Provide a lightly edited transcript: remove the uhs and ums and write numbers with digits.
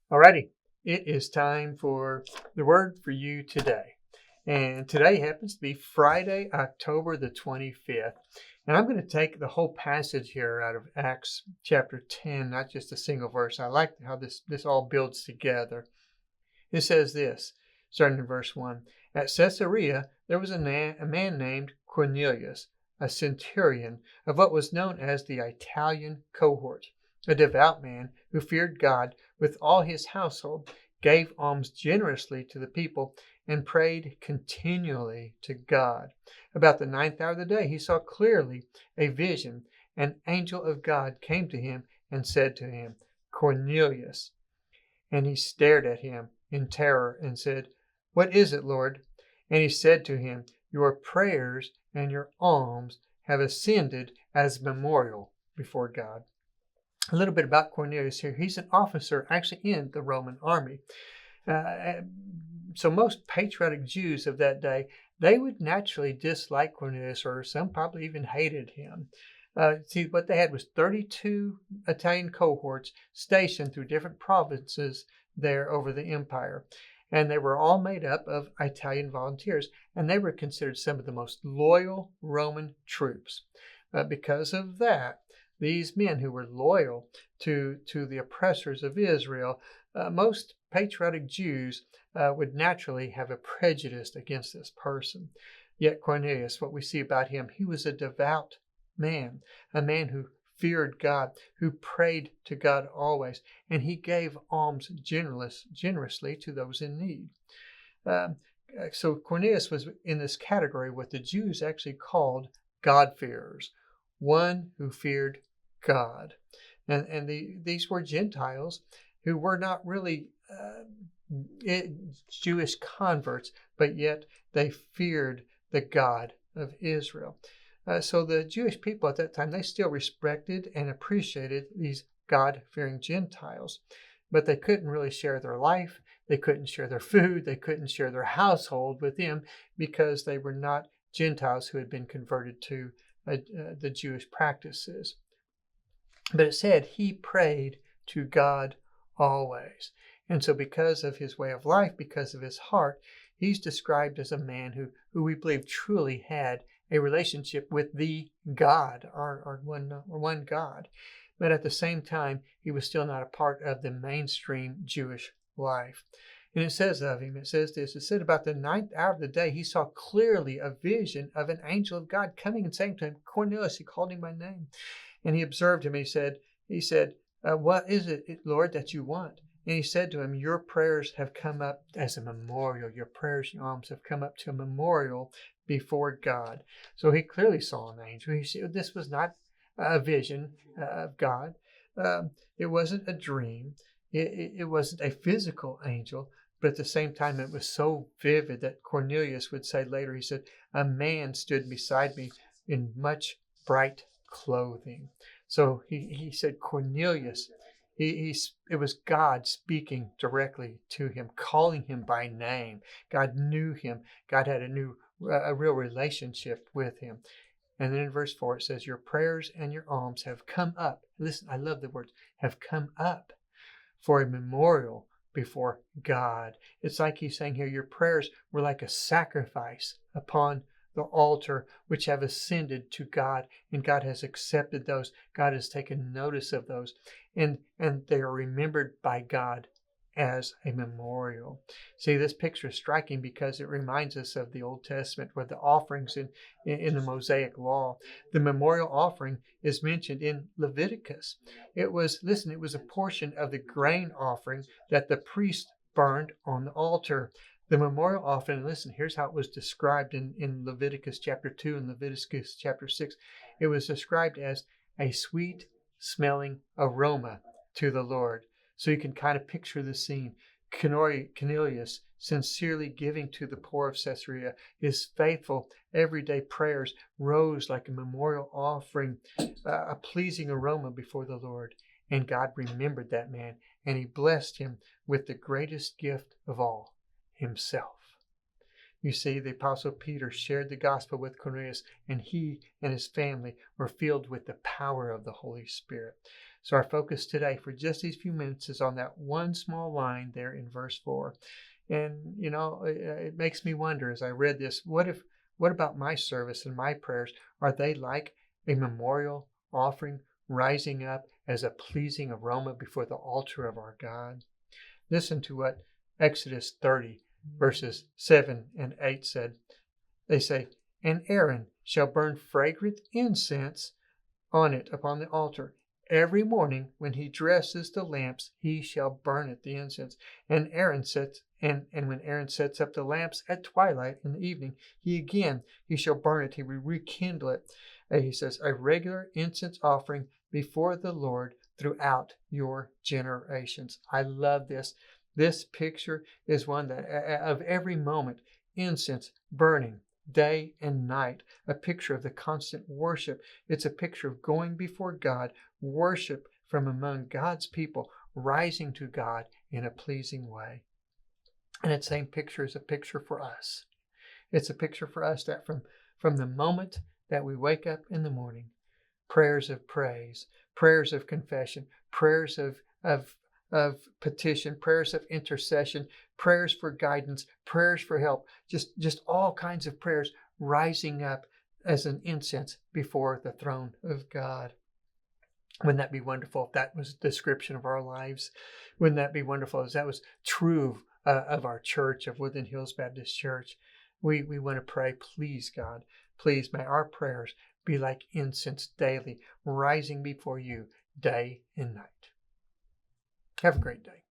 Alrighty, it is time for the word for you today. And today happens to be Friday, October the 25th. And I'm going to take the whole passage here out of Acts chapter 10, not just a single verse. I like how this all builds together. It says this, starting in verse 1. At Caesarea, there was a man named Cornelius, a centurion of what was known as the Italian cohort, a devout man who feared God with all his household, gave alms generously to the people, and prayed continually to God. About the ninth hour of the day, he saw clearly a vision. An angel of God came to him and said to him, Cornelius. And he stared at him in terror and said, What is it, Lord? And he said to him, Your prayers and your alms have ascended as a memorial before God. A little bit about Cornelius here. He's an officer actually in the Roman army. So most patriotic Jews of that day, they would naturally dislike Cornelius, or some probably even hated him. See, what they had was 32 Italian cohorts stationed through different provinces there over the empire. And they were all made up of Italian volunteers, and they were considered some of the most loyal Roman troops. Because of that, these men who were loyal to the oppressors of Israel, most patriotic Jews would naturally have a prejudice against this person. Yet Cornelius, what we see about him, he was a devout man, a man who feared God, who prayed to God always, and he gave alms generously to those in need. So Cornelius was in this category, what the Jews actually called God-fearers, one who feared God. And these were Gentiles who were not really Jewish converts, but yet they feared the God of Israel. So the Jewish people at that time, they still respected and appreciated these God-fearing Gentiles, but they couldn't really share their life. They couldn't share their food. They couldn't share their household with them because they were not Gentiles who had been converted to the Jewish practices. But it said he prayed to God always. And so because of his way of life, because of his heart, he's described as a man who we believe truly had a relationship with the God, our one God. But at the same time, he was still not a part of the mainstream Jewish life. And it says of him, it says this, it said about the ninth hour of the day, he saw clearly a vision of an angel of God coming and saying to him, Cornelius, he called him by name. And he observed him. He said, what is it, Lord, that you want? And he said to him, your prayers have come up as a memorial. Your prayers, your alms have come up to a memorial before God. So he clearly saw an angel. This was not a vision of God. It wasn't a dream. It wasn't a physical angel. But at the same time, it was so vivid that Cornelius would say later, he said, a man stood beside me in much bright clothing. So he said, Cornelius, it was God speaking directly to him, calling him by name. God knew him. God had a real relationship with him. And then in verse 4, it says, your prayers and your alms have come up. Listen, I love the words, have come up for a memorial before God. It's like he's saying here, your prayers were like a sacrifice upon the altar, which have ascended to God, and God has accepted those. God has taken notice of those, and they are remembered by God as a memorial. See, this picture is striking because it reminds us of the Old Testament, where the offerings in the Mosaic Law, the memorial offering is mentioned in Leviticus. It was a portion of the grain offering that the priest burned on the altar. The memorial offering, listen, here's how it was described in Leviticus chapter 2 and Leviticus chapter 6. It was described as a sweet smelling aroma to the Lord. So you can kind of picture the scene. Cornelius sincerely giving to the poor of Caesarea. His faithful everyday prayers rose like a memorial offering, a pleasing aroma before the Lord. And God remembered that man, and he blessed him with the greatest gift of all, himself. You see, the Apostle Peter shared the gospel with Cornelius, and he and his family were filled with the power of the Holy Spirit. So our focus today for just these few minutes is on that one small line there in verse 4. And, it makes me wonder as I read this, what about my service and my prayers? Are they like a memorial offering rising up as a pleasing aroma before the altar of our God? Listen to what Exodus 30 verses 7 and 8 said. They say, "And Aaron shall burn fragrant incense on it upon the altar. Every morning when he dresses the lamps, he shall burn it, the incense. And when Aaron sets up the lamps at twilight in the evening, he shall burn it, he will rekindle it." He says, "A regular incense offering before the Lord throughout your generations." I love this. This picture is one that of every moment, incense burning day and night, a picture of the constant worship. It's a picture of going before God, worship from among God's people, rising to God in a pleasing way. And that same picture is a picture for us. It's a picture for us that from the moment that we wake up in the morning, prayers of praise, prayers of confession, prayers of petition, prayers of intercession, prayers for guidance, prayers for help, just all kinds of prayers rising up as an incense before the throne of God. Wouldn't that be wonderful if that was a description of our lives? Wouldn't that be wonderful if that was true of our church, of Woodland Hills Baptist Church? We want to pray, please, God, please may our prayers be like incense daily, rising before you day and night. Have a great day.